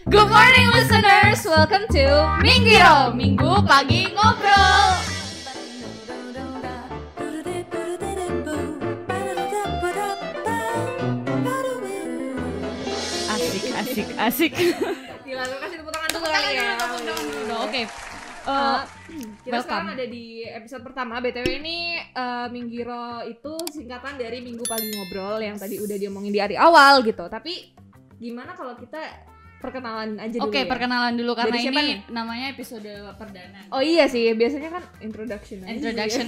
Good morning listeners, welcome to Minggiro, Minggu Pagi Ngobrol. Asik. Gila, lu kasih tepuk tangan dulu kali ya. Oke. Kita sekarang ada di episode pertama. BTW ini Minggiro itu singkatan dari Minggu Pagi Ngobrol yang tadi udah diomongin di hari awal gitu. Tapi gimana kalau kita perkenalan aja dulu? Oke, perkenalan dulu karena dari ini namanya episode perdana. Oh iya sih, biasanya kan introduction.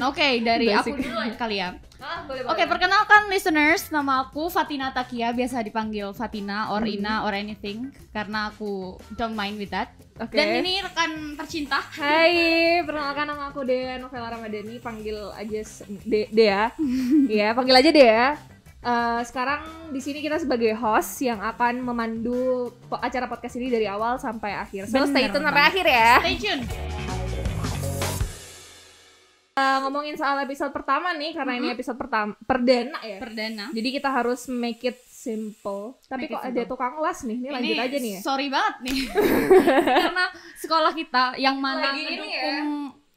Oke, dari Basic. aku dulu kali ya. Boleh. Oke, perkenalkan listeners, nama aku Fatina Takia, biasa dipanggil Fatina or Ina or anything karena aku don't mind with that. Oke. Dan ini rekan tercinta. Hai, perkenalkan nama aku Dea Novela Ramadhani, panggil aja Dea. Iya, panggil aja Dea. Sekarang di sini kita sebagai host yang akan memandu acara podcast ini dari awal sampai akhir. So stay tune sampai akhir ya. Stay tune. Ngomongin soal episode pertama nih, karena ini episode pertama perdana ya. Perdana. Jadi kita harus make it simple. Tapi Make it kok ada simple. tukang les nih, ini lanjut aja nih ya. Sorry banget nih. Karena sekolah kita yang mana Lagi ini ya.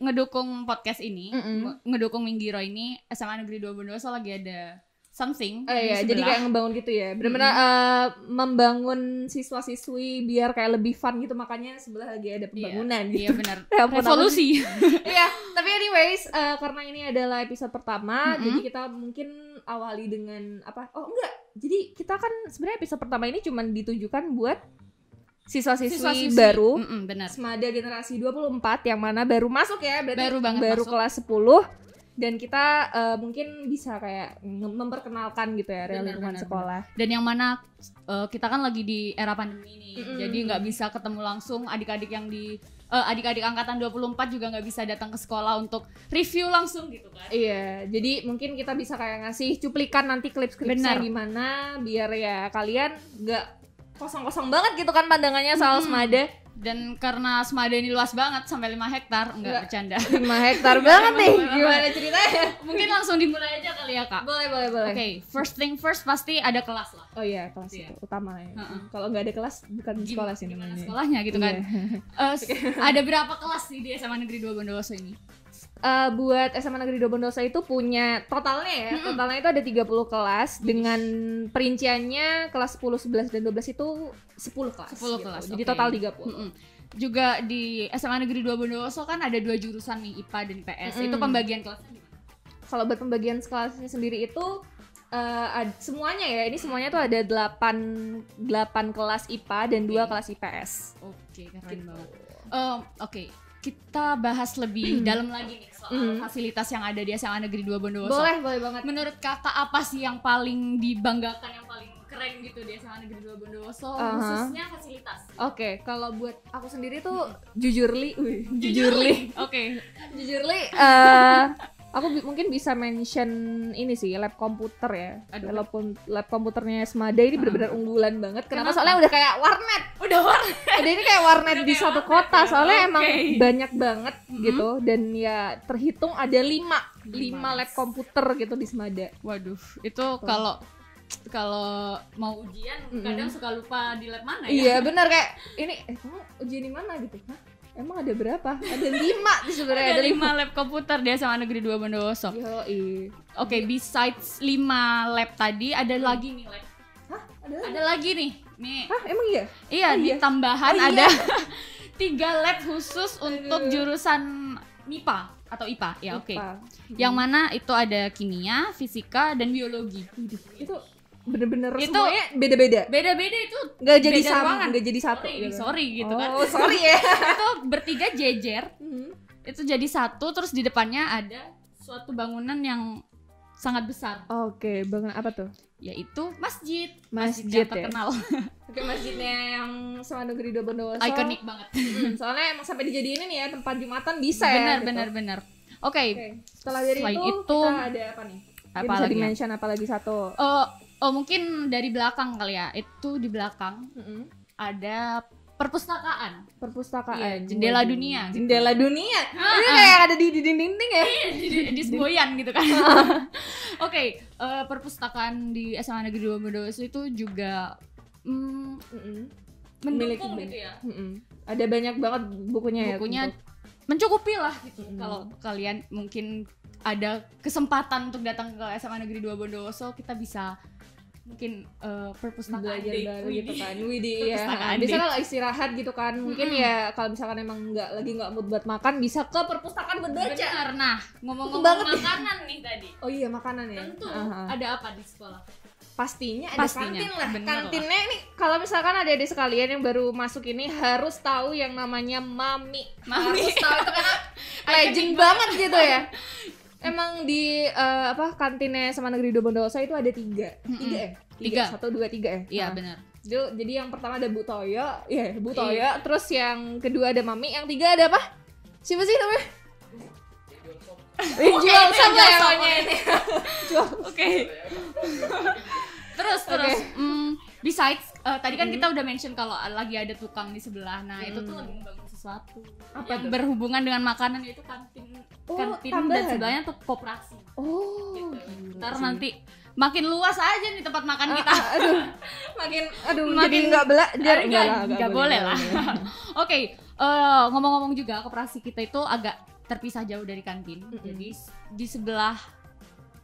ngedukung podcast ini, Mm-mm. ngedukung Minggiro ini, SMA Negeri 2 Bondowoso lagi ada something. Oh iya, di jadi sebelah. kayak ngebangun gitu ya. Benar-benar membangun siswa-siswi biar kayak lebih fun gitu, makanya sebelah lagi ada pembangunan Iya gitu. benar. Ya ampun, Revolusi. Iya, tapi anyways, karena ini adalah episode pertama, Mm-mm. jadi kita mungkin awali dengan apa? Oh enggak, jadi kita kan sebenarnya episode pertama ini cuma ditujukan buat siswa-siswi baru, benar. Semada generasi 24 yang mana baru masuk ya, berarti Baru banget baru masuk. kelas 10. Dan kita mungkin bisa kayak memperkenalkan gitu ya real lingkungan Benar. sekolah. Dan yang mana kita kan lagi di era pandemi nih, Mm-mm. jadi nggak bisa ketemu langsung adik-adik yang di adik-adik angkatan 24 juga nggak bisa datang ke sekolah untuk review langsung gitu kan. Iya, jadi mungkin kita bisa kayak ngasih cuplikan nanti klip-klipnya Benar. gimana biar ya kalian nggak kosong-kosong banget gitu kan pandangannya soal Semada. Dan karena Semada ini luas banget sampai 5 hektar, enggak Nggak. bercanda. 5 hektar banget nih. Gimana? Gimana ceritanya? Mungkin langsung dimulai aja kali ya, Kak. Boleh. Oke, first thing first pasti ada kelas lah. Oh iya, kelas Iya. itu utama ya. Heeh. Kalau nggak ada kelas bukan sekolah sih Gimana namanya. sekolahnya gitu kan. Iya. Ada berapa kelas sih di SMA Negeri 2 Bondowoso ini? Buat SMA Negeri 2 Bondowoso itu punya totalnya ya. Totalnya itu ada 30 kelas dengan perinciannya kelas 10, 11 dan 12 itu 10 kelas. 10 gitu. kelas. Jadi oke. total 30. Mm-mm. Juga di SMA Negeri 2 Bondowoso kan ada 2 jurusan nih, IPA dan IPS. Itu pembagian kelasnya gimana? Kalau buat pembagian kelasnya sendiri itu semuanya ya, ini semuanya tuh ada 8 kelas IPA dan 2 kelas IPS. Oke, keren Gitu. banget. Oke, kita bahas lebih dalam lagi nih soal fasilitas yang ada di SMA Negeri 2 Bondowoso. Boleh banget. Menurut kakak apa sih yang paling dibanggakan, yang paling keren gitu di SMA Negeri 2 Bondowoso, khususnya fasilitas? Oke, kalau buat aku sendiri tuh jujurly, Oke. aku mungkin bisa mention ini sih, lab komputer ya. Aduh. Lab komputernya Semada ini benar-benar unggulan banget. Kenapa? Kenapa? Soalnya udah kayak warnet. Udah ini kayak warnet di kayak satu warnet kota. ya, Soalnya oke. emang banyak banget gitu, dan ya terhitung ada 5 lab komputer gitu di Semada. Waduh, itu kalau mau ujian kadang suka lupa di lab mana ya. Iya benar, kayak ini kamu ujian di mana gitu. Hah? Emang ada berapa? Ada 5 di sebenarnya, Ada 5 lab komputer di SMA Negeri 2 Bondowoso. Yoi. Oke, besides 5 lab tadi ada lagi nih lab. Hah? Ada lagi nih. Nih. Hah? Emang iya? Iya, Oh, di iya. tambahan Oh, iya. ada 3 lab khusus untuk jurusan MIPA atau IPA. Ya, oke. IPA. Yang mana itu ada kimia, fisika, dan biologi. Itu bener-bener Itu- semuanya beda-beda. Beda-beda itu Nggak jadi beda sama, ruangan. nggak jadi satu. Sorry gitu kan. Oh, sorry ya. Itu bertiga jejer. Itu jadi satu, terus di depannya ada suatu bangunan yang sangat besar, Oke, bangun apa tuh? yaitu masjid Masjid yang ya? terkenal. Oke, masjidnya yang SMA Negeri 2 Bondowoso. Ikonik banget. Soalnya emang sampai dijadiin ini ya tempat Jumatan bisa ya. Benar. Oke. Oke, setelah dari Selain itu, itu, kita ada apa nih? apa Bisa lagi ya? di-mention apa lagi satu? Oh, mungkin dari belakang kali ya. Itu di belakang ada perpustakaan. Perpustakaan. Iya, jendela Waduh. dunia gitu. Jendela dunia. Ini kayak ada di dinding-dinding ya. di semboyan gitu kan. Oke, perpustakaan di SMA Negeri 2 Bondowoso itu juga mendukung Milik gitu ya. Ada banyak banget bukunya ya. Bukunya mencukupi lah gitu. Kalau kalian mungkin ada kesempatan untuk datang ke SMA Negeri 2 Bondowoso, kita bisa mungkin perpustakaan belajar date. baru gitu kan. Widih. Widih ya. Perpustakaan Bisa date. kalau istirahat gitu kan. Mungkin ya kalau misalkan emang nggak mood buat makan, bisa ke perpustakaan buat baca. Benar. Nah, ngomong-ngomong Banget ya. makanan nih tadi. Oh iya, makanan ya. Tentu Aha. ada apa di sekolah? Pastinya ada Pastinya, kantin lah. bener Kantinnya ini kalau misalkan adik-adik sekalian yang baru masuk ini harus tahu yang namanya Mami. Harus tahu itu karena legend banget gitu ya. Emang di kantinnya SMA Negeri 2 Bondowoso itu ada 3 ya? 3. 1, 2, 3 ya? Iya, Nah, benar. jadi yang pertama ada Bu Toyo, Bu Toyo. Terus yang kedua ada Mami, yang 3 ada apa? Siapa sih namanya? Jual sama ya namanya ini. Oke. Terus besides tadi kan kita udah mention kalau lagi ada tukang di sebelah. Nah, itu tuh lagi membangun sesuatu Apa yang tuh? berhubungan dengan makanan, yaitu kantin dan tambahan. sebelahnya tuh koperasi. Oh, Ntar nanti makin luas aja nih tempat makan kita. jadi nggak belajar Nggak boleh lah. Oke, ngomong-ngomong juga koperasi kita itu agak terpisah jauh dari kantin. Jadi di sebelah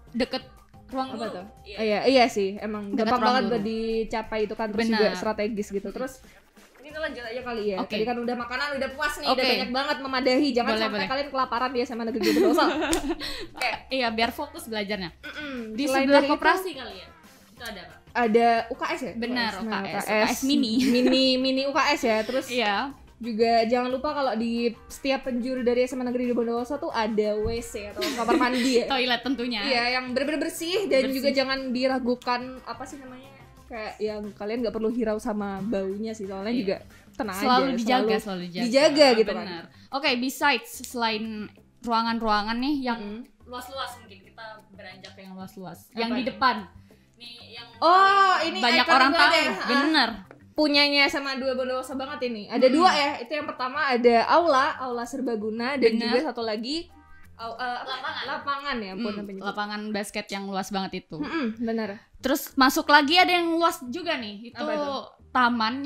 deket ruang Apa guru. tuh? Iya sih, emang Dekat gampang ruang banget guru. buat dicapai itu kan, terus Benar. juga strategis gitu. Terus ini lanjut aja kali ya. Oke. Tadi kan udah makanan, udah puas nih, udah Oke. banyak banget memadai. Jangan Boleh, sampai boleh. kalian kelaparan di SMA Negeri 2 Bondowoso. Iya, biar fokus belajarnya. Di Selain sebelah dari itu, koperasi kali ya. Itu ada apa? ada UKS ya? Benar, Nah, UKS mini. mini UKS ya. Terus Iya. juga jangan lupa kalau di setiap penjuru dari SMA Negeri 2 Bondowoso tuh ada WC atau kamar mandi ya. Toilet tentunya. Iya, yang bener-bener bersih dan Bersih. juga jangan diragukan apa sih namanya, kayak yang kalian nggak perlu hirau sama baunya sih, soalnya Iya. juga tenang Selalu aja, dijaga. dijaga gitu kan. Benar. Oke, besides selain ruangan-ruangan nih yang Mm. luas-luas, mungkin kita beranjak ke yang luas-luas. Apa Yang di itu? depan. Nih yang Oh, ini banyak ikonik orang banget tahu. ya. Bener. Punyanya sama 2 Bondowoso banget ini. Ada 2 ya. Itu yang pertama ada aula serbaguna, dan Benar. juga satu lagi lapangan ya, Lapangan basket yang luas banget itu. benar. Terus masuk lagi ada yang luas juga nih. Itu Apa itu? taman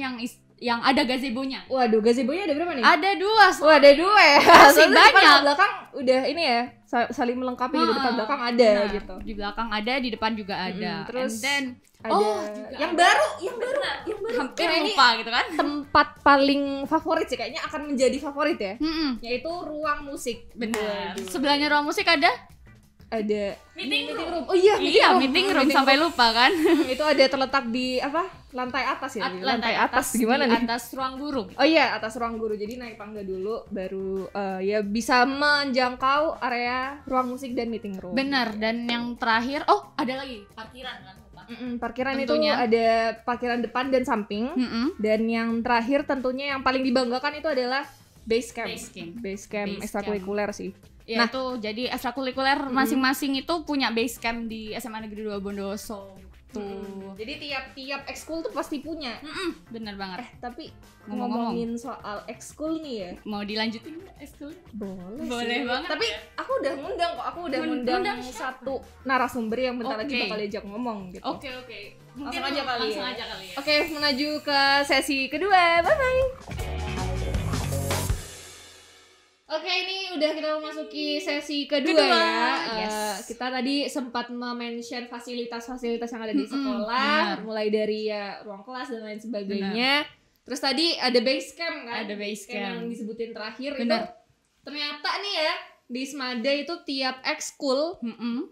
yang ada gazebo-nya. Waduh, gazebo-nya ada berapa nih? Ada 2. Wah, ada 2 ya. Masih Soalnya depan banyak. sama belakang udah ini ya, saling melengkapi gitu. Depan belakang ada Benar. gitu. Di belakang ada, di depan juga ada. Terus And then ada juga yang ada. baru, hampir Ini lupa gitu kan. tempat paling favorit sih, kayaknya akan menjadi favorit ya, Mm-mm. yaitu ruang musik. Benar. Waduh. Sebelahnya ruang musik ada Ada meeting room. Oh iya, Meeting room sampai lupa kan. itu ada terletak di apa? Lantai atas ya. Lantai atas gimana di nih? atas ruang guru. Oh iya, atas ruang guru. Jadi naik tangga dulu baru ya bisa menjangkau area ruang musik dan meeting room. Benar. Dan yang terakhir, ada lagi parkiran kan. Lupa. Parkiran Tentunya. itu ada parkiran depan dan samping. Mm-mm. Dan yang terakhir tentunya yang paling dibanggakan itu adalah base camp. Base Camp camp. ekstrakurikuler sih. Ya, itu jadi ekstrakurikuler masing-masing itu punya base camp di SMA Negeri 2 Bondowoso. Tuh. Jadi tiap ekskul tuh pasti punya. Bener banget. Tapi Ngomong-ngomong. ngomongin soal ekskul nih ya. Mau dilanjutin nggak ekskul? Boleh Boleh banget. Tapi aku udah ngundang kok. Aku udah ngundang satu narasumber yang bentar lagi Oke. bakal diajak ngomong gitu. Oke. Mungkin Langsung aja kali langsung ya. aja kali ya. Oke, menuju ke sesi kedua. Bye bye. Oke, ini udah kita memasuki sesi kedua ya. Yes. Kita tadi sempat mention fasilitas-fasilitas yang ada di sekolah, benar. mulai dari ya ruang kelas dan lain sebagainya. Terus tadi ada base camp kan? Ada base camp. yang disebutin terakhir Benar. itu. Ternyata nih ya, di Smada itu tiap ekskul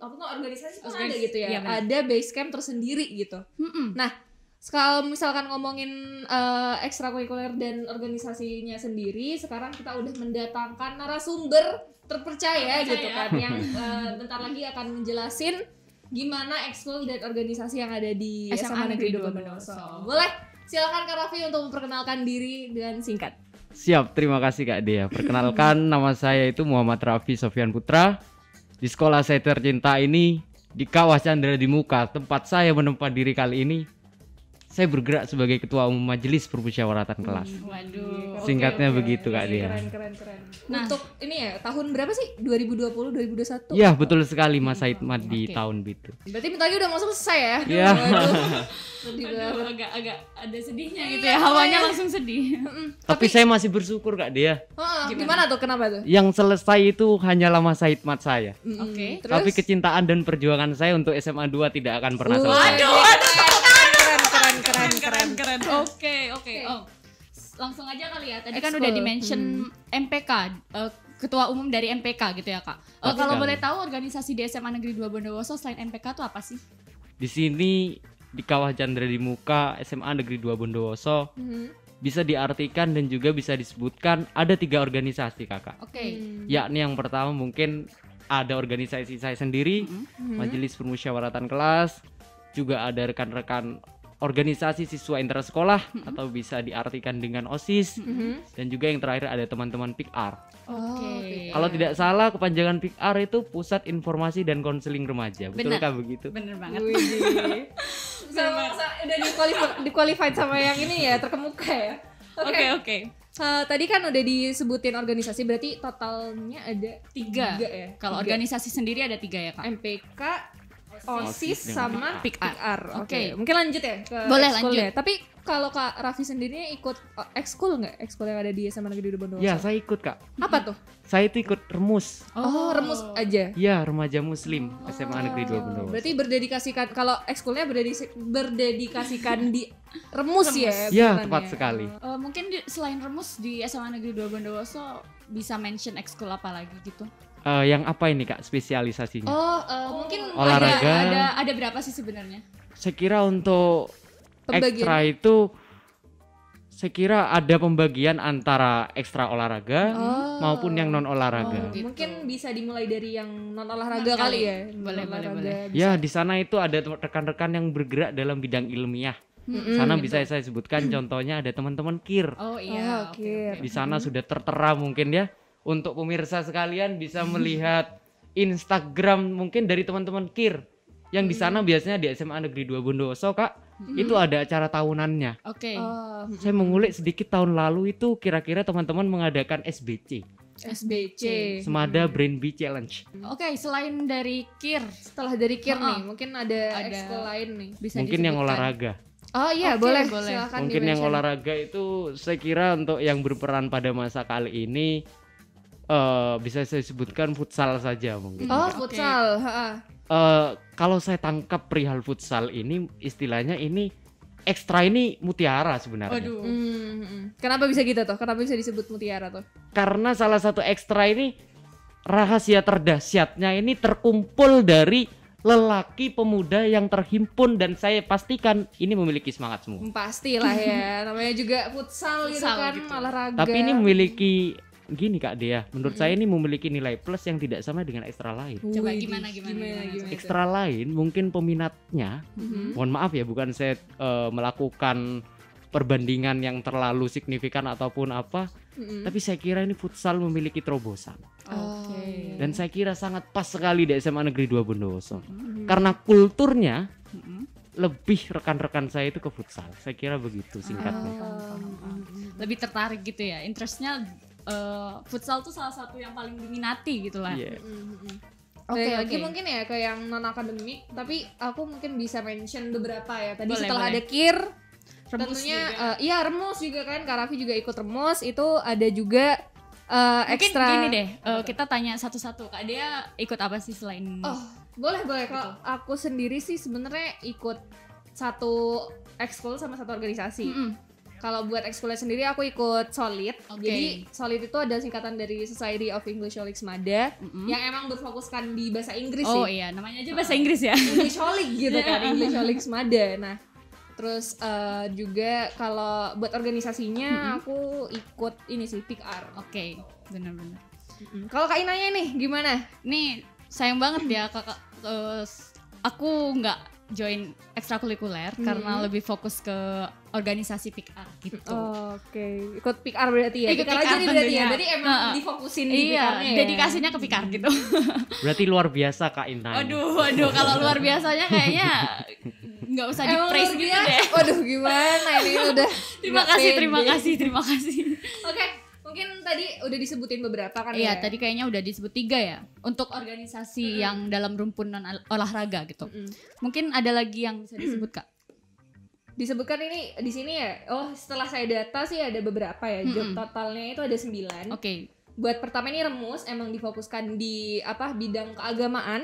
apa tuh organisasi tuh ada gitu ya. Iya, benar. Ada base camp tersendiri gitu. Nah, kalau misalkan ngomongin ekstrakurikuler dan organisasinya sendiri, sekarang kita udah mendatangkan narasumber terpercaya gitu kan, yang bentar lagi akan menjelasin gimana ekskul dan organisasi yang ada di SMA Negeri 2 Bondowoso. Boleh, silakan Kak Raffi untuk memperkenalkan diri dan singkat. Siap, terima kasih Kak Dea. Perkenalkan, nama saya itu Muhammad Raffi Sofyan Putra. Di sekolah saya tercinta ini, di Kawah Chandra di Muka, tempat saya menempat diri kali ini. saya bergerak sebagai ketua umum majelis permusyawaratan kelas. Waduh. Singkatnya Oke, begitu Kak Dea. Keren. Nah. Untuk ini ya tahun berapa sih? 2020, 2021? Ya betul sekali Mas Saidmat di Oke. tahun itu. Berarti bentar lagi udah mau selesai ya? Iya. Sedih Aduh, banget. agak ada sedihnya gitu ya, hawanya langsung sedih. Tapi saya masih bersyukur Kak Dea. Gimana tuh? Kenapa tuh? Yang selesai itu hanyalah Mas Saidmat saya. Oke. Terus? Tapi kecintaan dan perjuangan saya untuk SMA 2 tidak akan pernah selesai. Keren. Oke. Oh, langsung aja kali ya. Tadi kan Ekskul. udah di-mention MPK, ketua umum dari MPK gitu ya, Kak. Kalau Sekali. boleh tahu organisasi di SMA Negeri 2 Bondowoso selain MPK itu apa sih? Di sini di Kawah Chandra di Muka SMA Negeri 2 Bondowoso bisa diartikan dan juga bisa disebutkan ada 3 organisasi Kakak. Oke. Yakni yang pertama mungkin ada organisasi saya sendiri, Majelis Permusyawaratan Kelas, juga ada rekan-rekan organisasi siswa intersekolah atau bisa diartikan dengan OSIS, dan juga yang terakhir ada teman-teman PIKR. Oke. Kalau tidak salah kepanjangan PIKR itu Pusat Informasi dan Konseling Remaja. Betulkah begitu? Bener banget. Widih. Udah di-qualified sama yang ini ya, terkemuka ya. Oke. Tadi kan udah disebutin organisasi, berarti totalnya ada 3 ya. Kalau organisasi sendiri ada 3 ya, Kak. MPK, OSIS OSIS sama PIKR. PIKR. Oke. Oke. Mungkin lanjut ya ke Boleh, ekskulnya. lanjut. Tapi kalau Kak Raffi sendiri ikut ekskul nggak? Ekskul yang ada di SMA Negeri 2 Bondowoso? Ya, saya ikut Kak. Apa tuh? Saya itu ikut Remus. Oh, remus aja. Ya, Remaja Muslim SMA Negeri 2 Bondowoso. Berarti berdedikasikan, kalau ekskulnya berdedikasikan di remus ya? Ya, bukan tepat ya? sekali. Mungkin selain Remus di SMA Negeri 2 Bondowoso bisa mention ekskul apa lagi gitu? Yang apa ini Kak spesialisasinya? Mungkin Olahraga. Ada berapa sih sebenarnya? Saya kira untuk Pembagian. ekstra itu saya kira ada pembagian antara ekstra olahraga maupun yang non olahraga. gitu. Mungkin bisa dimulai dari yang non olahraga Non kali kali. ya. Boleh. Ya, di sana itu ada rekan-rekan yang bergerak dalam bidang ilmiah. Sana bisa saya sebutkan contohnya ada teman-teman KIR. Oh iya. Oke. Di sana sudah tertera mungkin ya. Untuk pemirsa sekalian bisa melihat Instagram mungkin dari teman-teman KIR. Yang di sana biasanya di SMA Negeri 2 Bondowoso Kak, itu ada acara tahunannya. Oke. Saya mengulik sedikit tahun lalu itu kira-kira teman-teman mengadakan SBC, SBC. Semada Brain Bee Challenge. Oke, selain dari KIR, Setelah dari KIR Oh, nih, mungkin ada ada. ekskul lain nih. Bisa Mungkin yang disebutkan. olahraga. Oh iya, Oke, boleh. boleh. Silakan Mungkin yang di-mention. olahraga itu saya kira untuk yang berperan pada masa kali ini bisa saya sebutkan futsal saja mungkin. Oh, Oke. futsal. Ha-ha. Kalau saya tangkap perihal futsal ini istilahnya ini ekstra ini mutiara sebenarnya. waduh. Kenapa bisa gitu tuh? Kenapa bisa disebut mutiara tuh? Karena salah satu ekstra ini rahasia terdahsyatnya ini terkumpul dari lelaki pemuda yang terhimpun dan saya pastikan ini memiliki semangat semua. Pastilah ya, namanya juga futsal gitu Futsal kan, gitu. olahraga. Tapi ini memiliki gini Kak Dea, menurut saya ini memiliki nilai plus yang tidak sama dengan ekstra lain. Coba Widih, gimana? Ekstra lain mungkin peminatnya, Mhm. mohon maaf ya bukan saya melakukan perbandingan yang terlalu signifikan ataupun apa, Mhm. tapi saya kira ini futsal memiliki terobosan. Oke. Dan saya kira sangat pas sekali di SMA Negeri 2 Bondowoso. Mhm. Karena kulturnya Mm-mm. lebih rekan-rekan saya itu ke futsal. Saya kira begitu singkatnya. Lebih tertarik gitu ya, interestnya futsal tuh salah satu yang paling diminati gitu lah. Iya. Oke, Oke, lagi oke. mungkin ya ke yang non akademik, tapi aku mungkin bisa mention beberapa ya. Tadi Boleh, setelah boleh. ada KIR, Remus tentunya juga. iya remus juga kan, Kak Raffi juga ikut remus. Itu ada juga Mungkin ekstra. gini deh, kita tanya satu-satu. Kak Dea ikut apa sih selain Oh, boleh. Kalau aku sendiri sih sebenarnya ikut satu ekskul sama satu organisasi. Mm-mm. Kalau buat ekskulnya sendiri aku ikut Solid. Oke. Jadi Solid itu ada singkatan dari Society of Englisholics Mada Mm-mm. yang emang berfokuskan di bahasa Inggris Oh sih. iya, namanya aja bahasa Inggris ya. Englisholic gitu kan, Iya. Englisholics Mada. Nah, terus juga kalau buat organisasinya aku ikut ini sih PIKR. Oke, benar-benar. Kalau Kak Inanya nih gimana? Nih sayang banget ya kakak, aku nggak join ekstrakurikuler karena lebih fokus ke organisasi PIKR gitu. Oke, ikut PIKR berarti ya. Ikut PIKR aja PIKR nih berarti ya. tentunya. Berarti emang Nah, difokusin di Iya, PIKR-nya ya. dedikasinya ke PIKR gitu. Berarti luar biasa Kak Intan. Waduh, kalau luar biasanya kayaknya nggak usah di praise gitu deh. Waduh gimana ini udah. Terima kasih. Oke, mungkin tadi udah disebutin beberapa kan Iya, ya. tadi kayaknya udah disebut 3 ya untuk organisasi yang dalam rumpunan olahraga gitu. Mungkin ada lagi yang bisa disebut Kak? Disebutkan ini di sini ya. Oh, setelah saya data sih ada beberapa ya. Job totalnya itu ada 9. Oke. Buat pertama ini Remus emang difokuskan di bidang keagamaan.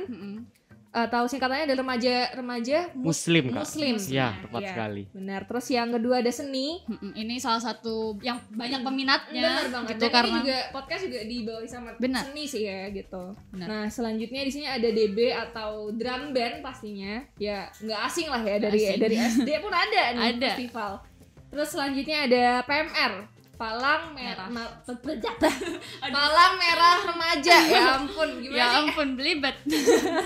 Atau singkatannya ada remaja Muslim, Kak. Muslim. Ya, tepat Iya, sekali. benar. Terus yang kedua ada seni. Ini salah satu yang banyak peminatnya. Benar banget. Gitu, Dan karena ini juga podcast juga dibawahi sama Benar. seni sih ya gitu. Benar. Nah selanjutnya di sini ada DB atau drum band pastinya. Ya nggak asing lah ya dari SD pun ada nih Ada. festival. Terus selanjutnya ada PMR. Palang merah. Palang merah remaja. Ya ampun gimana ya sih? ampun belibet.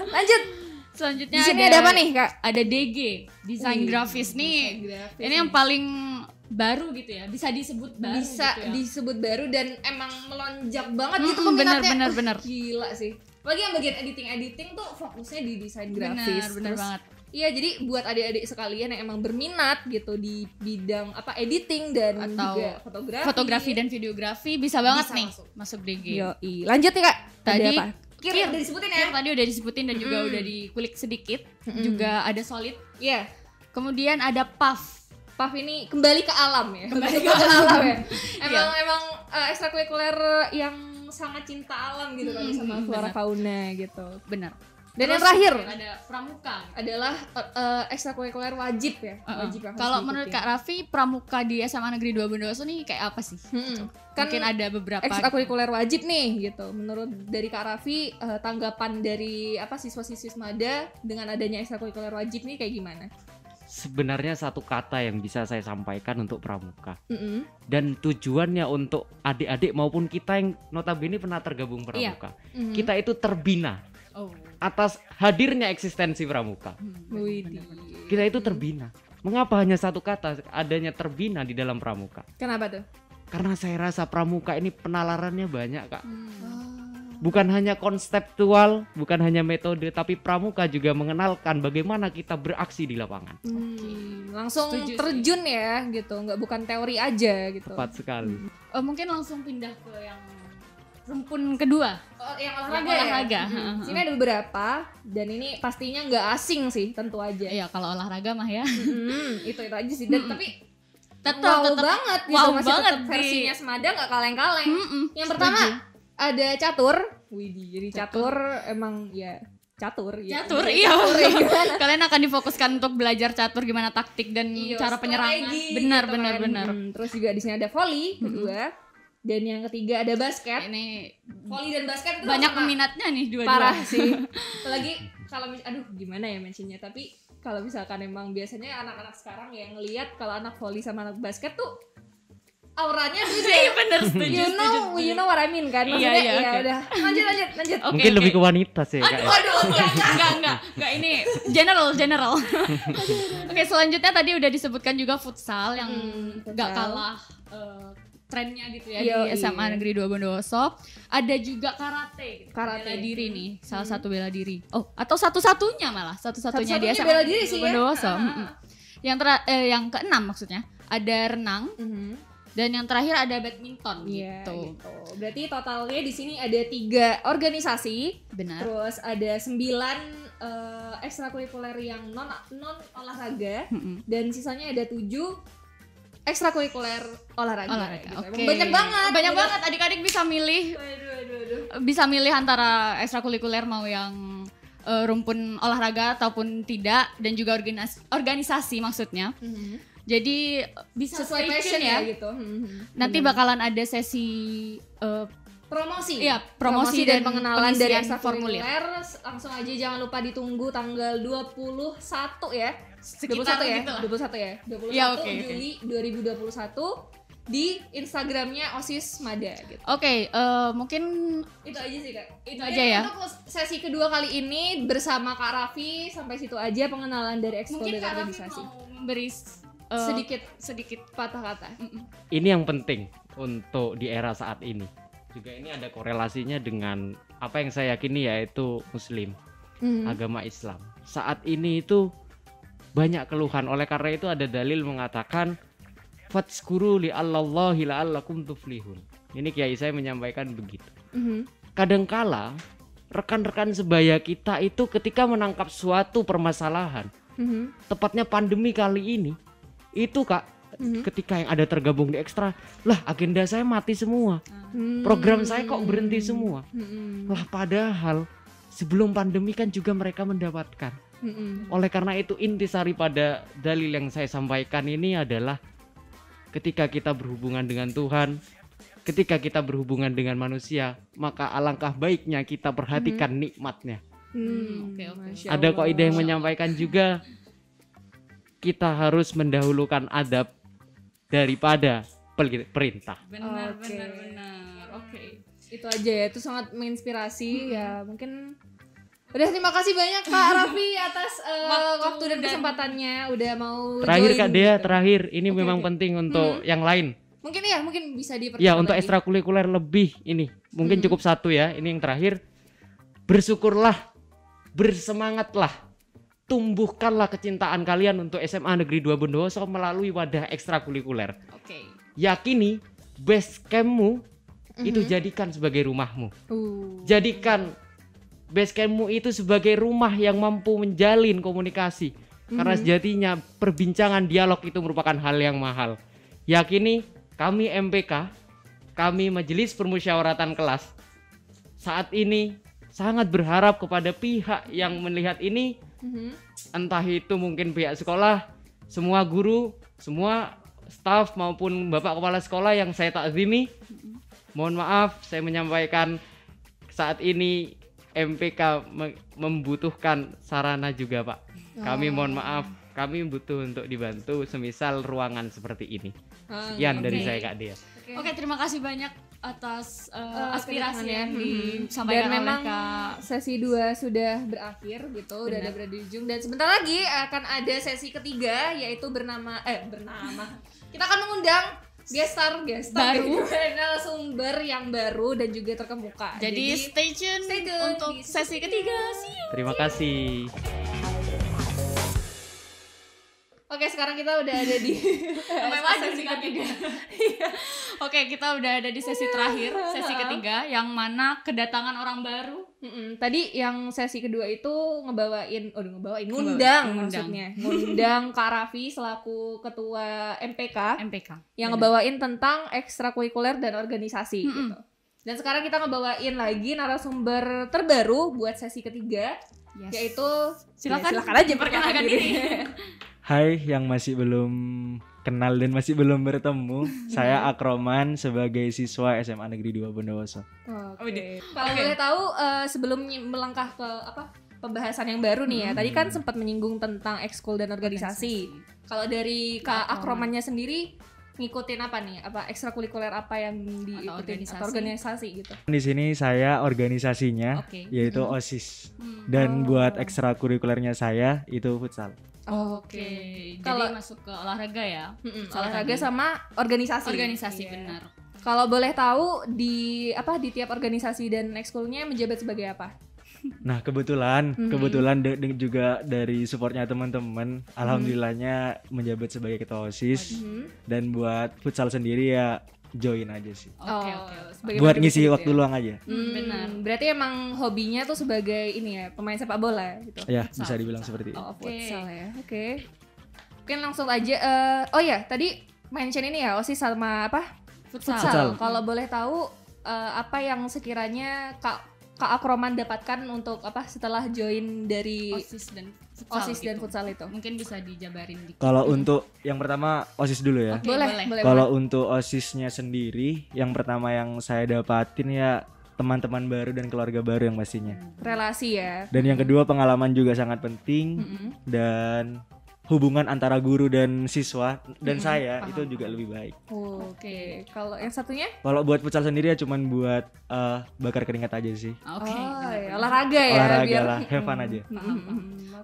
Lanjut. Selanjutnya Di sini ada apa nih Kak? Ada DG, desain grafis nih. Ini yang paling baru gitu ya. Bisa disebut baru bisa gitu ya. disebut baru dan emang melonjak banget gitu peminatnya. bener. Gila sih. Apalagi yang bagian editing tuh fokusnya di desain grafis. Bener Terus, banget. iya, jadi buat adik-adik sekalian yang emang berminat gitu di bidang editing dan Atau juga fotografi dan videografi bisa banget Bisa nih masuk. masuk DG. Yoi. Lanjut nih Kak. Tadi Ada apa? Kir udah disebutin ya? Kir tadi udah disebutin dan juga udah dikulik sedikit. Juga ada solid. Iya. Kemudian ada puff. Puff ini kembali ke alam ya. Kembali ke alam ya. Iya. Emang ekstrakurikuler yang sangat cinta alam gitu kan sama flora benar. fauna gitu. Benar. Dan yang Terus terakhir ada pramuka. adalah ekstrakurikuler wajib ya. Wajib yang harus Kalau diikuti. menurut Kak Raffi, pramuka di SMA Negeri 2 Bondowoso nih kayak apa sih? Kan Mungkin ada beberapa. ekstrakurikuler wajib nih gitu. Menurut dari Kak Raffi, tanggapan dari siswa-siswi Semada dengan adanya ekstrakurikuler wajib nih kayak gimana? Sebenarnya satu kata yang bisa saya sampaikan untuk pramuka. Mm-mm. Dan tujuannya untuk adik-adik maupun kita yang notabene pernah tergabung pramuka. Mhm. Kita itu terbina Oh. atas hadirnya eksistensi pramuka. Widih. Kita itu terbina. Mengapa hanya satu kata adanya terbina di dalam pramuka? Kenapa tuh? Karena saya rasa pramuka ini penalarannya banyak, Kak. Bukan hanya konseptual, bukan hanya metode, tapi pramuka juga mengenalkan bagaimana kita beraksi di lapangan. Langsung Setuju sih. terjun ya gitu, nggak bukan teori aja gitu. Tepat sekali. Mungkin langsung pindah ke yang rumpun kedua. Oh, yang Yang olahraga. Sini ada beberapa dan ini pastinya nggak asing sih, tentu aja. Iya, kalau olahraga mah ya. Itu aja sih. Dan tapi Tetap banget gitu, wow masih banget tetap di- versinya Semada nggak kaleng-kaleng. Yang pertama ada catur. Widih, jadi catur emang ya catur. Catur, Ya, iya. catur ya, gimana? Kalian akan difokuskan untuk belajar catur gimana taktik dan Iya, cara penyerangan. strategi Benar, gitu benar, kan. benar. Terus juga di sini ada volley kedua. Dan yang ketiga ada basket. Ini Volley dan basket itu banyak sama- peminatnya nih dua-dua. parah sih. Apalagi kalau gimana ya mentionnya, tapi kalau misalkan emang biasanya anak-anak sekarang yang ngelihat kalau anak volley sama anak basket tuh auranya beda. Iya benar, setuju. You know what I mean kan? Iya, Maksudnya iya, ya oke. udah. Lanjut. Oke, Mungkin oke. lebih ke wanita sih, Kak. Waduh, enggak, ini general. Oke, selanjutnya tadi udah disebutkan juga futsal yang enggak futsal. kalah trennya gitu ya Yo, di SMA iya. Negeri 2 Bondowoso. Ada juga karate gitu. Karate. Bela diri nih, salah satu bela diri. Oh, atau satu-satunya malah, satu-satunya di Satu-satunya SMA bela diri sih ya. Bondowoso. Yang keenam maksudnya, ada renang dan yang terakhir ada badminton Iya, gitu. gitu. Berarti totalnya di sini ada 3 organisasi. Benar. Terus ada 9 ekstrakurikuler yang non olahraga dan sisanya ada 7 ekstrakurikuler olahraga. Gitu. Oke. Emang banyak banget. Banyak gitu. banget adik-adik bisa milih Aduh. bisa milih antara ekstrakurikuler mau yang rumpun olahraga ataupun tidak dan juga organisasi maksudnya. Jadi bisa Sesuai stay tune passion ya gitu. Nanti bakalan ada sesi Promosi. Iya, promosi dan dan pengenalan dari pengisian formulir. ekstrakurikuler. Langsung aja jangan lupa ditunggu tanggal 21 ya. Sekitar 21 ya? gitulah. 21 ya? 21 Ya, oke, oke. Juli 2021 di Instagramnya OSIS Mada gitu. Oke, mungkin Itu aja sih Kak. Itu aja ya. Untuk sesi kedua kali ini bersama Kak Raffi sampai situ aja pengenalan dari ekskul mungkin dan Kak Raffi organisasi. mau memberi Sedikit patah kata. Ini yang penting untuk di era saat ini. Juga ini ada korelasinya dengan apa yang saya yakini yaitu Muslim, agama Islam. Saat ini itu banyak keluhan. Oleh karena itu ada dalil mengatakan fatskuru li Allahi la'allakum tuflihun. Ini kiai saya menyampaikan begitu. Kadangkala rekan-rekan sebaya kita itu ketika menangkap suatu permasalahan, tepatnya pandemi kali ini, itu Kak, ketika yang ada tergabung di ekstra, lah agenda saya mati semua, program saya kok berhenti semua. Lah padahal sebelum pandemi kan juga mereka mendapatkan. Oleh karena itu intisari pada dalil yang saya sampaikan ini adalah ketika kita berhubungan dengan Tuhan, ketika kita berhubungan dengan manusia, maka alangkah baiknya kita perhatikan nikmatnya. Masya Ada Allah. kaidah yang menyampaikan juga kita harus mendahulukan adab daripada perintah. Benar, Oke. benar. Oke. Itu aja ya, itu sangat menginspirasi ya. Mungkin udah, terima kasih banyak Kak Raffi atas waktu dan kesempatannya udah mau Terakhir join Kak Dea, gitu. terakhir ini Oke, memang oke. penting untuk yang lain. Mungkin bisa dipercepat Ya, untuk lagi. ekstrakurikuler lebih ini. Mungkin cukup satu ya. Ini yang terakhir. Bersyukurlah, bersemangatlah, tumbuhkanlah kecintaan kalian untuk SMA Negeri 2 Bondowoso melalui wadah ekstrakurikuler. Oke. Yakini base campmu itu jadikan sebagai rumahmu. Jadikan base campmu itu sebagai rumah yang mampu menjalin komunikasi. Karena sejatinya perbincangan dialog itu merupakan hal yang mahal. Yakini kami MPK, kami Majelis Permusyawaratan Kelas, saat ini sangat berharap kepada pihak yang melihat ini, entah itu mungkin pihak sekolah, semua guru, semua staf maupun Bapak Kepala Sekolah yang saya takzimi. Mohon maaf, saya menyampaikan saat ini MPK membutuhkan sarana juga Pak. Kami mohon maaf, kami butuh untuk dibantu semisal ruangan seperti ini. Sekian dari saya Kak Dea. Oke, terima kasih banyak atas aspirasi kedatangannya. yang Dan disampaikan oleh memang Kak. sesi 2 sudah berakhir gitu, udah ada berada di ujung, dan sebentar lagi akan ada sesi ketiga yaitu bernama kita akan mengundang gestar Baru. narasumber yang baru dan juga terkemuka. Jadi stay tune untuk di sesi ketiga. See you. Terima kasih. Oke, sekarang kita udah ada di Sampai maju sih ketiga. Oke, kita udah ada di sesi terakhir, sesi ketiga yang mana kedatangan orang baru. Tadi yang sesi kedua itu ngundang maksudnya. Ngundang Kak Raffi selaku ketua MPK MPK. yang ngebawain tentang ekstrakurikuler dan organisasi gitu. Dan sekarang kita ngebawain lagi narasumber terbaru buat sesi ketiga, Yes. yaitu Silakan aja perkenalkan diri. Hai yang masih belum kenal dan masih belum bertemu, saya Akroman sebagai siswa SMA Negeri 2 Bondowoso. Oke. Kalau boleh tahu sebelum melangkah ke pembahasan yang baru nih ya. Tadi kan sempat menyinggung tentang ekskul dan organisasi. Kalau dari Kak Akromannya sendiri ngikutin apa nih? Apa ekstrakurikuler apa yang diikutin atau organisasi gitu? Di sini saya organisasinya Oke. yaitu OSIS. Dan buat ekstrakurikulernya saya itu futsal. Oke. Jadi Kalau- masuk ke olahraga ya. Olahraga sama organisasi. Organisasi Iya. benar. Kalau boleh tahu di tiap organisasi dan ekskulnya menjabat sebagai apa? Nah kebetulan juga dari supportnya teman-teman, alhamdulillahnya menjabat sebagai ketua OSIS. Dan buat futsal sendiri ya join aja sih. Oke. Sebagai Buat pendukung ngisi gitu waktu ya? luang aja. Benar. Berarti emang hobinya tuh sebagai ini ya, pemain sepak bola gitu. Ya bisa dibilang seperti itu. Oh, Oke. futsal ya. Oke. Mungkin langsung aja oh ya, tadi mention ini ya OSIS sama apa? Futsal. Kalau boleh tahu apa yang sekiranya Kak Akroman dapatkan untuk setelah join dari OSIS dan futsal. OSIS dan gitu. futsal itu? Mungkin bisa dijabarin dikit. Kalau untuk yang pertama OSIS dulu ya. Oke, boleh. Kalau untuk OSISnya sendiri, yang pertama yang saya dapatin ya teman-teman baru dan keluarga baru yang pastinya. relasi ya. Dan yang kedua pengalaman juga sangat penting dan hubungan antara guru dan siswa dan saya itu juga lebih baik. Oke. Kalau yang satunya? Kalau buat futsal sendiri ya cuman buat bakar keringat aja sih. Oke. Ya, olahraga ya. Olahraga biar- lah, have fun aja.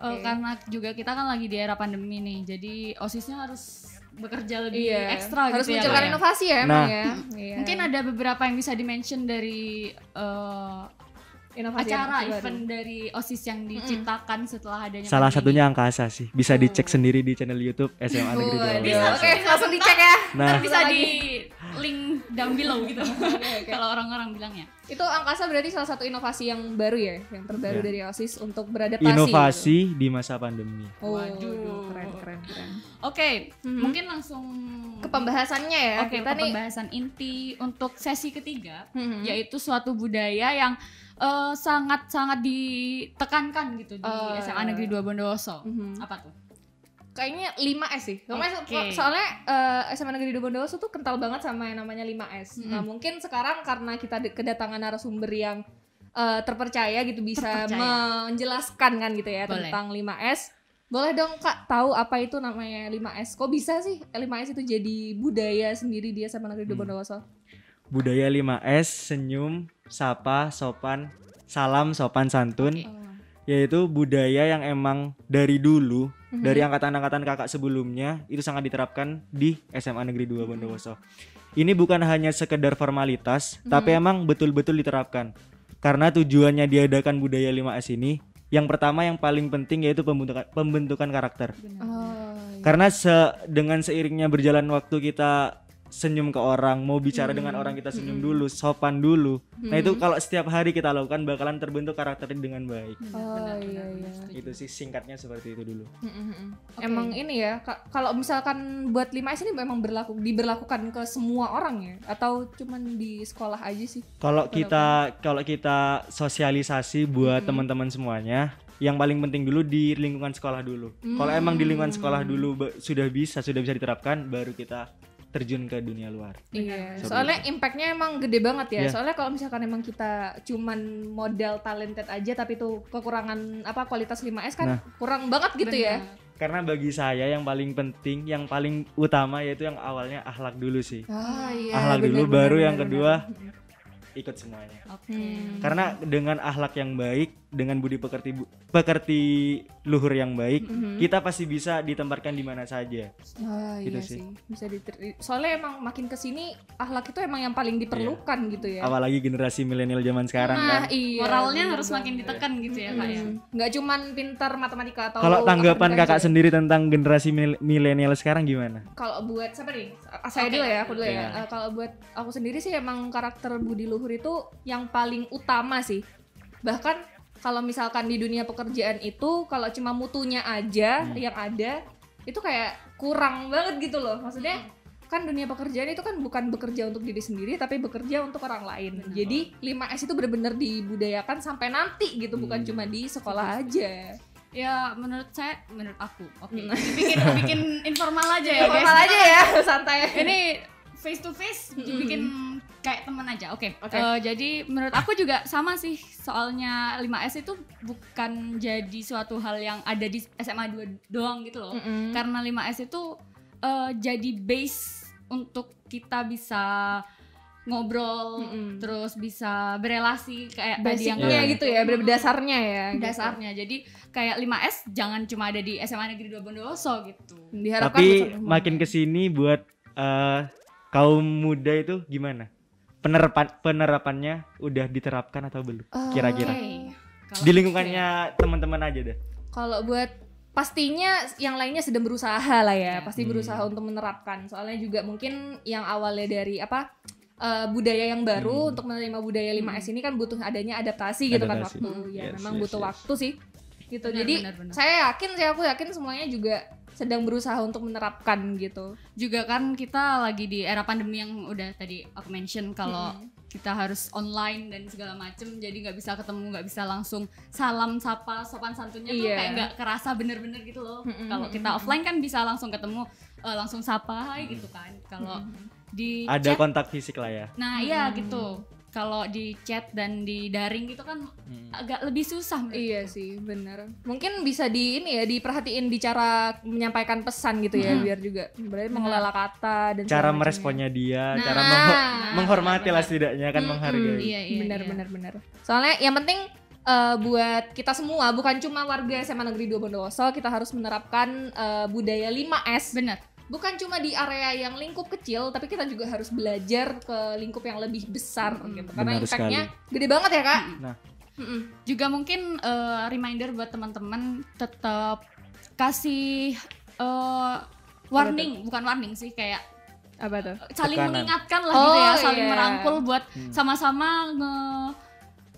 Oke. Karena juga kita kan lagi di era pandemi nih, jadi OSISnya harus bekerja lebih ekstra harus gitu ya. munculkan Kak, ya. inovasi ya emang Nah. ya. Iya. Mungkin ada beberapa yang bisa dimention dari inovasi acara baru. event dari OSIS yang diciptakan setelah adanya Salah pandemi. satunya angkasa sih. Bisa dicek sendiri di channel YouTube SMA Negeri 12. Bisa. Oke, langsung dicek ya. Nah, bisa lagi. di link down below gitu. Kalau orang-orang bilangnya. Itu angkasa berarti salah satu inovasi yang baru ya, yang terbaru Ya. dari OSIS untuk beradaptasi. inovasi di masa pandemi. Oh, Waduh. keren. Oke, mungkin langsung Ke pembahasannya ya. Oke, kita ke nih. pembahasan inti untuk sesi ketiga, Mhm. yaitu suatu budaya yang sangat-sangat ditekankan gitu di SMA Negeri 2 Bondowoso. Mhm. Apa tuh? Kayaknya 5S sih. Oke. Soalnya SMA Negeri 2 Bondowoso tuh kental banget sama yang namanya 5S. Nah, mungkin sekarang karena kita kedatangan narasumber yang terpercaya gitu bisa Terpercaya. menjelaskan kan gitu ya Boleh. tentang 5S. Boleh dong Kak tahu apa itu namanya 5S? Kok bisa sih 5S itu jadi budaya sendiri di SMA Negeri 2 Bondowoso? Budaya 5S, senyum, sapa, sopan, salam, sopan, santun. Oke. Yaitu budaya yang emang dari dulu, dari angkatan-angkatan kakak sebelumnya itu sangat diterapkan di SMA Negeri 2 Bondowoso. Ini bukan hanya sekedar formalitas, tapi emang betul-betul diterapkan. Karena tujuannya diadakan budaya 5S ini, yang pertama yang paling penting yaitu pembentukan karakter. Oh, Karena dengan seiringnya berjalan waktu kita senyum ke orang, mau bicara dengan orang kita senyum dulu, sopan dulu. Nah itu kalau setiap hari kita lakukan bakalan terbentuk karakternya dengan baik. Oh iya. Itu sih singkatnya seperti itu dulu. Emang ini ya, kalau misalkan buat 5S ini memang diberlakukan ke semua orang ya, atau cuman di sekolah aja sih? Kalau kita sosialisasi buat teman-teman semuanya, yang paling penting dulu di lingkungan sekolah dulu. Kalau emang di lingkungan sekolah dulu sudah bisa diterapkan, baru kita terjun ke dunia luar. Iya, soalnya impactnya emang gede banget ya. Iya. Soalnya kalau misalkan emang kita cuman modal talented aja tapi tuh kekurangan kualitas 5S kan kurang banget gitu ya. Karena bagi saya yang paling penting, yang paling utama yaitu yang awalnya akhlak dulu sih. Ah iya. Akhlak dulu, baru yang kedua ikut semuanya. Oke. Karena dengan akhlak yang baik, dengan budi pekerti luhur yang baik, kita pasti bisa ditempatkan di mana saja. Ah Gitu iya sih. sih. Bisa soalnya emang makin kesini akhlak itu emang yang paling diperlukan gitu ya. Apalagi generasi milenial zaman sekarang kan. Nah, iya. Moralnya bener harus banget. makin ditekan gitu ya Kak ya. Nggak cuman pintar matematika atau Kalau tanggapan akademik kakak aja. sendiri tentang generasi milenial sekarang gimana? Kalau buat siapa nih? Saya dulu ya, aku dulu ya. Kalau buat aku sendiri sih emang karakter budi luhur itu yang paling utama sih. Bahkan kalau misalkan di dunia pekerjaan itu kalau cuma mutunya aja yang ada, itu kayak kurang banget gitu loh. Maksudnya kan dunia pekerjaan itu kan bukan bekerja untuk diri sendiri tapi bekerja untuk orang lain. Jadi 5S itu benar-benar dibudayakan sampai nanti gitu, bukan cuma di sekolah aja. Ya menurut aku, oke. Bikin informal aja ya guys. Formal aja ya, santai. Ini face to face dibikin kayak teman aja. Oke. Oke. Jadi menurut aku juga sama sih. Soalnya 5S itu bukan jadi suatu hal yang ada di SMA 2 doang gitu loh. Karena 5S itu jadi base untuk kita bisa ngobrol, terus bisa berelasi kayak tadi yang Basicnya gitu ya, dasarnya ya. dasarnya. Jadi kayak 5S jangan cuma ada di SMA Negeri 2 Bondowoso gitu. Diharapkan Tapi bersama. makin kesini buat kaum muda itu gimana? Penerapannya udah diterapkan atau belum? Kira-kira. Kalau Di lingkungannya teman-teman aja deh. Kalau buat pastinya yang lainnya sedang berusaha lah ya, pasti berusaha untuk menerapkan. Soalnya juga mungkin yang awalnya dari budaya yang baru untuk menerima budaya 5S ini kan butuh adanya adaptasi gitu kan Adaptasi. waktu. Ya Yes, memang yes, butuh yes. waktu sih. Gitu. Benar, Jadi benar. aku yakin semuanya juga sedang berusaha untuk menerapkan gitu. juga kan kita lagi di era pandemi yang udah tadi aku mention kalau kita harus online dan segala macem, jadi nggak bisa ketemu, nggak bisa langsung salam sapa sopan santunnya tuh Iya. kayak nggak kerasa bener-bener gitu loh. Kalau kita offline kan bisa langsung ketemu, langsung sapa hai gitu kan. Kalau di Ada chat, kontak fisik lah ya. nah iya gitu. Kalau di chat dan di daring gitu kan agak lebih susah menurutku. Iya sih, bener. Mungkin bisa diperhatiin di cara menyampaikan pesan gitu ya, biar juga berarti mengelola kata dan Cara segala meresponnya dia, Nah, cara menghormati lah setidaknya kan, menghargai. Iya, benar. Soalnya yang penting buat kita semua, bukan cuma warga SMA Negeri 2 Bondowoso, kita harus menerapkan budaya 5S. Bener. Bukan cuma di area yang lingkup kecil, tapi kita juga harus belajar ke lingkup yang lebih besar gitu. Karena benar impactnya gede banget ya Kak. Nah, Juga mungkin reminder buat teman-teman tetap kasih bukan warning sih, kayak Apa tuh? saling Tekanan. mengingatkan lah gitu ya, saling iya. merangkul buat sama-sama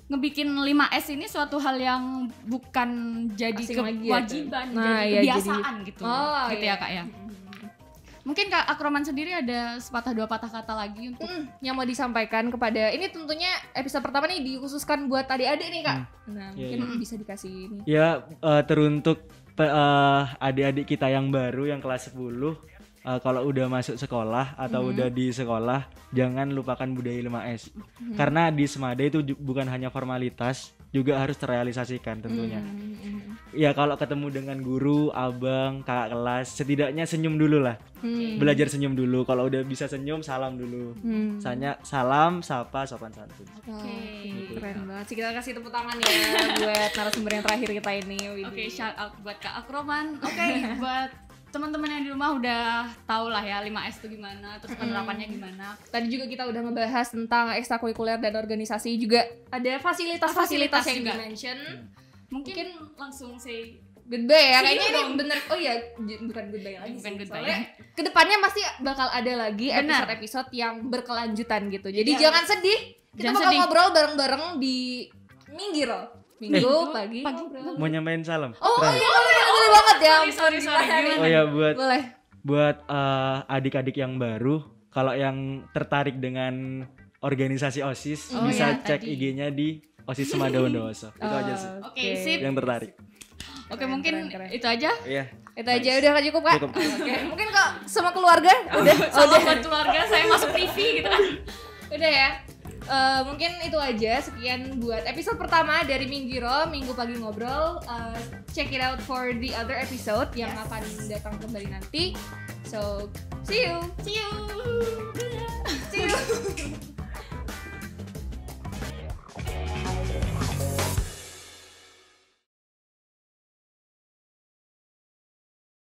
ngebikin 5S ini suatu hal yang bukan jadi Asing lagi ya, kewajiban, Nah, jadi iya, kebiasaan gitu. Gitu iya. ya Kak ya. Mungkin Kak Akroman sendiri ada sepatah dua patah kata lagi untuk Yang mau disampaikan kepada, ini tentunya episode pertama nih dikhususkan buat adik-adik nih Kak. Nah, Iya, mungkin bisa dikasih ini. Ya teruntuk adik-adik kita yang baru yang kelas 10, kalau udah masuk sekolah atau udah di sekolah, jangan lupakan budaya 5S. Karena di Semada itu bukan hanya formalitas, juga harus terrealisasikan tentunya. Ya kalau ketemu dengan guru, abang, kakak kelas, setidaknya senyum dulu lah. Belajar senyum dulu. Kalau udah bisa senyum, salam dulu. Salam, sapa, sopan santun. Keren banget sih, kita kasih tepuk tangan ya buat narasumber yang terakhir kita ini. Oke, shout out buat Kak Akroman. Oke, buat teman-teman yang di rumah udah tau lah ya 5S itu gimana, terus penerapannya gimana. Tadi juga kita udah ngebahas tentang ekstrakurikuler dan organisasi, juga ada fasilitas-fasilitas yang juga. di-mention. Mungkin langsung say Goodbye ya, See kayaknya you ini dong. bener. Oh iya, bukan goodbye lagi Bukan sih. goodbye. Soalnya kedepannya pasti bakal ada lagi Benar. episode-episode yang berkelanjutan gitu. Jadi Iya. jangan sedih, kita Jangan bakal sedih. ngobrol bareng-bareng di Minggu pagi. ngobrol. Mau nyampein salam? Oh Terakhir. iya, boleh banget ya. Sorry. Gimana? Oh ya, Boleh. buat adik-adik yang baru, kalau yang tertarik dengan organisasi OSIS, Oh bisa ya, cek tadi. IG-nya di OSIS Semada Bondowoso. Itu aja sih Oke, sip. yang tertarik. Oke, Keren, mungkin keren. itu aja. Iya. Itu aja udah cukup Kak. Cukup. Oke, mungkin kok sama keluarga udah Salam buat keluarga saya masuk TV gitu. udah ya. Mungkin itu aja, sekian buat episode pertama dari Minggiro, Minggu Pagi Ngobrol. Check it out for the other episode yang akan datang kembali nanti. So, see you. See you. See you.